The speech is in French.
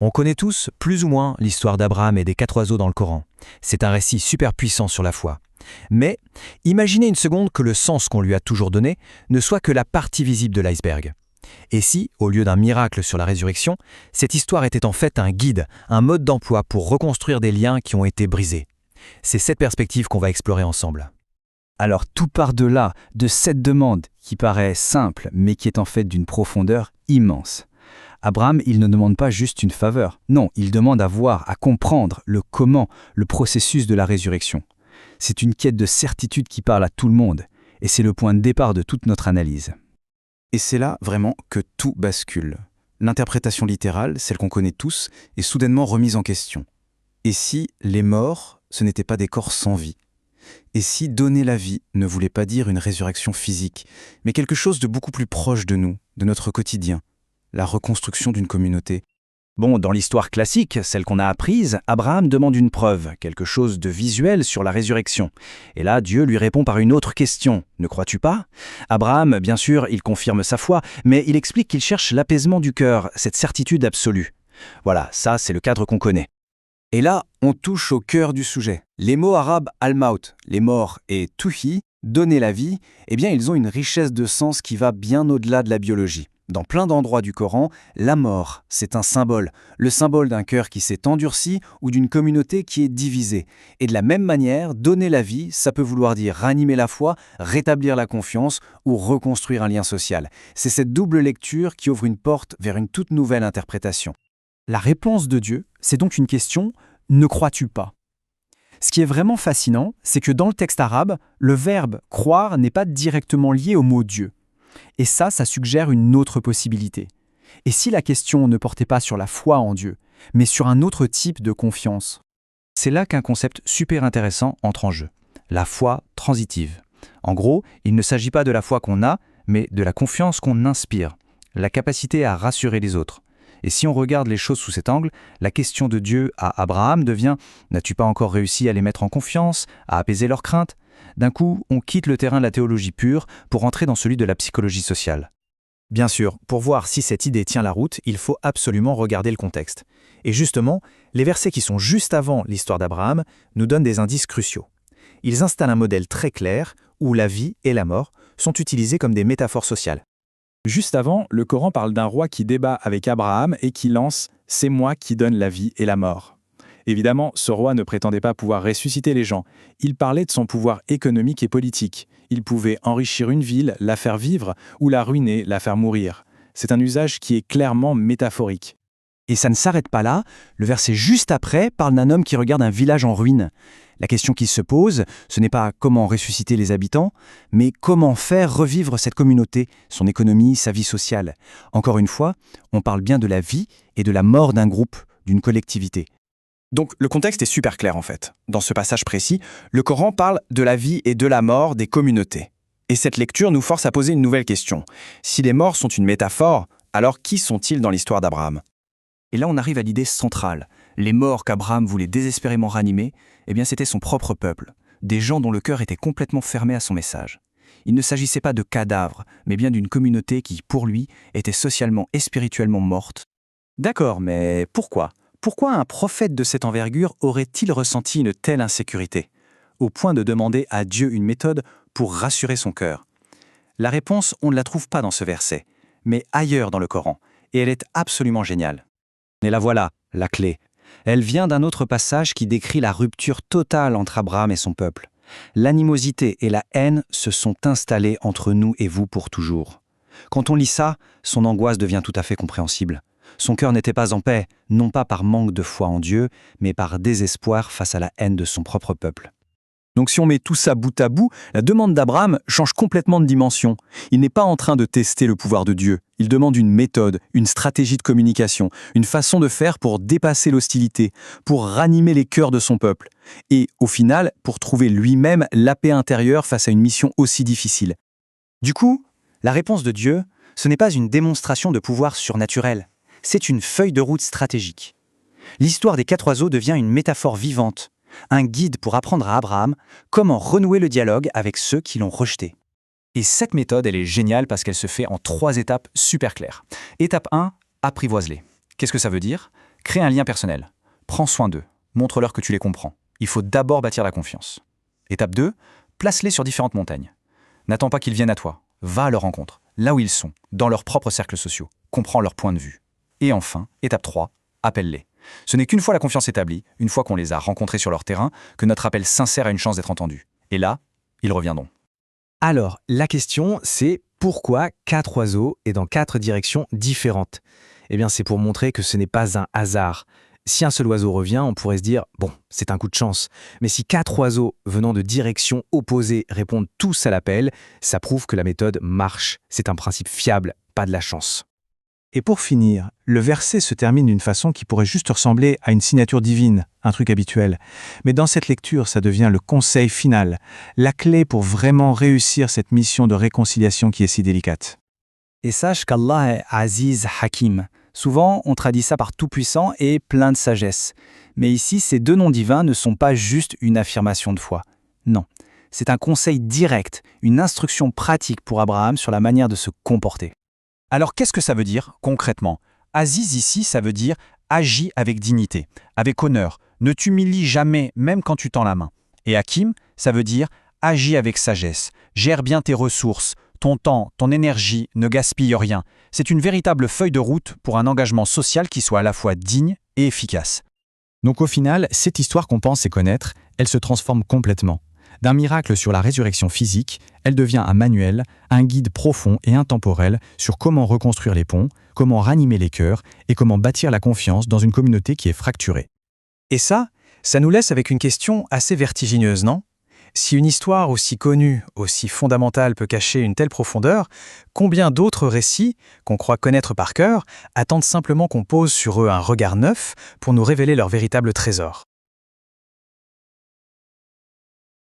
On connaît tous, plus ou moins, l'histoire d'Abraham et des 4 oiseaux dans le Coran. C'est un récit super puissant sur la foi. Mais imaginez une seconde que le sens qu'on lui a toujours donné ne soit que la partie visible de l'iceberg. Et si, au lieu d'un miracle sur la résurrection, cette histoire était en fait un guide, un mode d'emploi pour reconstruire des liens qui ont été brisés? C'est cette perspective qu'on va explorer ensemble. Alors tout part de là, de cette demande qui paraît simple, mais qui est en fait d'une profondeur immense. Abraham, il ne demande pas juste une faveur. Non, il demande à voir, à comprendre le comment, le processus de la résurrection. C'est une quête de certitude qui parle à tout le monde, et c'est le point de départ de toute notre analyse. Et c'est là vraiment que tout bascule. L'interprétation littérale, celle qu'on connaît tous, est soudainement remise en question. Et si les morts, ce n'étaient pas des corps sans vie? Et si donner la vie ne voulait pas dire une résurrection physique, mais quelque chose de beaucoup plus proche de nous, de notre quotidien, la reconstruction d'une communauté? Bon, dans l'histoire classique, celle qu'on a apprise, Abraham demande une preuve, quelque chose de visuel sur la résurrection. Et là, Dieu lui répond par une autre question. Ne crois-tu pas? Abraham, bien sûr, il confirme sa foi, mais il explique qu'il cherche l'apaisement du cœur, cette certitude absolue. Voilà, ça, c'est le cadre qu'on connaît. Et là, on touche au cœur du sujet. Les mots arabes al-maut, les morts, et tuhi, donner la vie, eh bien, ils ont une richesse de sens qui va bien au-delà de la biologie. Dans plein d'endroits du Coran, la mort, c'est un symbole, le symbole d'un cœur qui s'est endurci ou d'une communauté qui est divisée. Et de la même manière, donner la vie, ça peut vouloir dire ranimer la foi, rétablir la confiance ou reconstruire un lien social. C'est cette double lecture qui ouvre une porte vers une toute nouvelle interprétation. La réponse de Dieu, c'est donc une question « ne crois-tu pas ?» Ce qui est vraiment fascinant, c'est que dans le texte arabe, le verbe « croire » n'est pas directement lié au mot « Dieu ». Et ça suggère une autre possibilité. Et si la question ne portait pas sur la foi en Dieu, mais sur un autre type de confiance? C'est là qu'un concept super intéressant entre en jeu. La foi transitive. En gros, il ne s'agit pas de la foi qu'on a, mais de la confiance qu'on inspire, la capacité à rassurer les autres. Et si on regarde les choses sous cet angle, la question de Dieu à Abraham devient « N'as-tu pas encore réussi à les mettre en confiance, à apaiser leurs craintes ?» D'un coup, on quitte le terrain de la théologie pure pour entrer dans celui de la psychologie sociale. Bien sûr, pour voir si cette idée tient la route, il faut absolument regarder le contexte. Et justement, les versets qui sont juste avant l'histoire d'Abraham nous donnent des indices cruciaux. Ils installent un modèle très clair où la vie et la mort sont utilisés comme des métaphores sociales. Juste avant, le Coran parle d'un roi qui débat avec Abraham et qui lance « C'est moi qui donne la vie et la mort ». Évidemment, ce roi ne prétendait pas pouvoir ressusciter les gens. Il parlait de son pouvoir économique et politique. Il pouvait enrichir une ville, la faire vivre, ou la ruiner, la faire mourir. C'est un usage qui est clairement métaphorique. Et ça ne s'arrête pas là, le verset juste après parle d'un homme qui regarde un village en ruine. La question qui se pose, ce n'est pas comment ressusciter les habitants, mais comment faire revivre cette communauté, son économie, sa vie sociale. Encore une fois, on parle bien de la vie et de la mort d'un groupe, d'une collectivité. Donc le contexte est super clair en fait. Dans ce passage précis, le Coran parle de la vie et de la mort des communautés. Et cette lecture nous force à poser une nouvelle question. Si les morts sont une métaphore, alors qui sont-ils dans l'histoire d'Abraham? Et là, on arrive à l'idée centrale. Les morts qu'Abraham voulait désespérément ranimer, eh bien, c'était son propre peuple. Des gens dont le cœur était complètement fermé à son message. Il ne s'agissait pas de cadavres, mais bien d'une communauté qui, pour lui, était socialement et spirituellement morte. D'accord, mais pourquoi? Pourquoi un prophète de cette envergure aurait-il ressenti une telle insécurité, au point de demander à Dieu une méthode pour rassurer son cœur? La réponse, on ne la trouve pas dans ce verset, mais ailleurs dans le Coran, et elle est absolument géniale. Et la voilà, la clé. Elle vient d'un autre passage qui décrit la rupture totale entre Abraham et son peuple. L'animosité et la haine se sont installées entre nous et vous pour toujours. Quand on lit ça, son angoisse devient tout à fait compréhensible. Son cœur n'était pas en paix, non pas par manque de foi en Dieu, mais par désespoir face à la haine de son propre peuple. Donc si on met tout ça bout à bout, la demande d'Abraham change complètement de dimension. Il n'est pas en train de tester le pouvoir de Dieu. Il demande une méthode, une stratégie de communication, une façon de faire pour dépasser l'hostilité, pour ranimer les cœurs de son peuple. Et, au final, pour trouver lui-même la paix intérieure face à une mission aussi difficile. Du coup, la réponse de Dieu, ce n'est pas une démonstration de pouvoir surnaturel. C'est une feuille de route stratégique. L'histoire des 4 oiseaux devient une métaphore vivante, un guide pour apprendre à Abraham comment renouer le dialogue avec ceux qui l'ont rejeté. Et cette méthode, elle est géniale parce qu'elle se fait en 3 étapes super claires. Étape 1, apprivoise-les. Qu'est-ce que ça veut dire? Crée un lien personnel. Prends soin d'eux. Montre-leur que tu les comprends. Il faut d'abord bâtir la confiance. Étape 2, place-les sur différentes montagnes. N'attends pas qu'ils viennent à toi. Va à leur rencontre, là où ils sont, dans leurs propres cercles sociaux. Comprends leur point de vue. Et enfin, étape 3, appelle-les. Ce n'est qu'une fois la confiance établie, une fois qu'on les a rencontrés sur leur terrain, que notre appel sincère a une chance d'être entendu. Et là, ils reviendront. Alors, la question, c'est pourquoi 4 oiseaux et dans 4 directions différentes? Eh bien, c'est pour montrer que ce n'est pas un hasard. Si un seul oiseau revient, on pourrait se dire « bon, c'est un coup de chance ». Mais si 4 oiseaux venant de directions opposées répondent tous à l'appel, ça prouve que la méthode marche. C'est un principe fiable, pas de la chance. Et pour finir, le verset se termine d'une façon qui pourrait juste ressembler à une signature divine, un truc habituel. Mais dans cette lecture, ça devient le conseil final, la clé pour vraiment réussir cette mission de réconciliation qui est si délicate. Et sache qu'Allah est Aziz Hakim. Souvent, on traduit ça par tout-puissant et plein de sagesse. Mais ici, ces 2 noms divins ne sont pas juste une affirmation de foi. Non, c'est un conseil direct, une instruction pratique pour Abraham sur la manière de se comporter. Alors qu'est-ce que ça veut dire concrètement? Aziz ici, ça veut dire agis avec dignité, avec honneur, ne t'humilie jamais même quand tu tends la main. Et Hakim, ça veut dire agis avec sagesse, gère bien tes ressources, ton temps, ton énergie, ne gaspille rien. C'est une véritable feuille de route pour un engagement social qui soit à la fois digne et efficace. Donc au final, cette histoire qu'on pensait connaître, elle se transforme complètement. D'un miracle sur la résurrection physique, elle devient un manuel, un guide profond et intemporel sur comment reconstruire les ponts, comment ranimer les cœurs et comment bâtir la confiance dans une communauté qui est fracturée. Et ça nous laisse avec une question assez vertigineuse, non? Si une histoire aussi connue, aussi fondamentale peut cacher une telle profondeur, combien d'autres récits, qu'on croit connaître par cœur, attendent simplement qu'on pose sur eux un regard neuf pour nous révéler leur véritable trésor?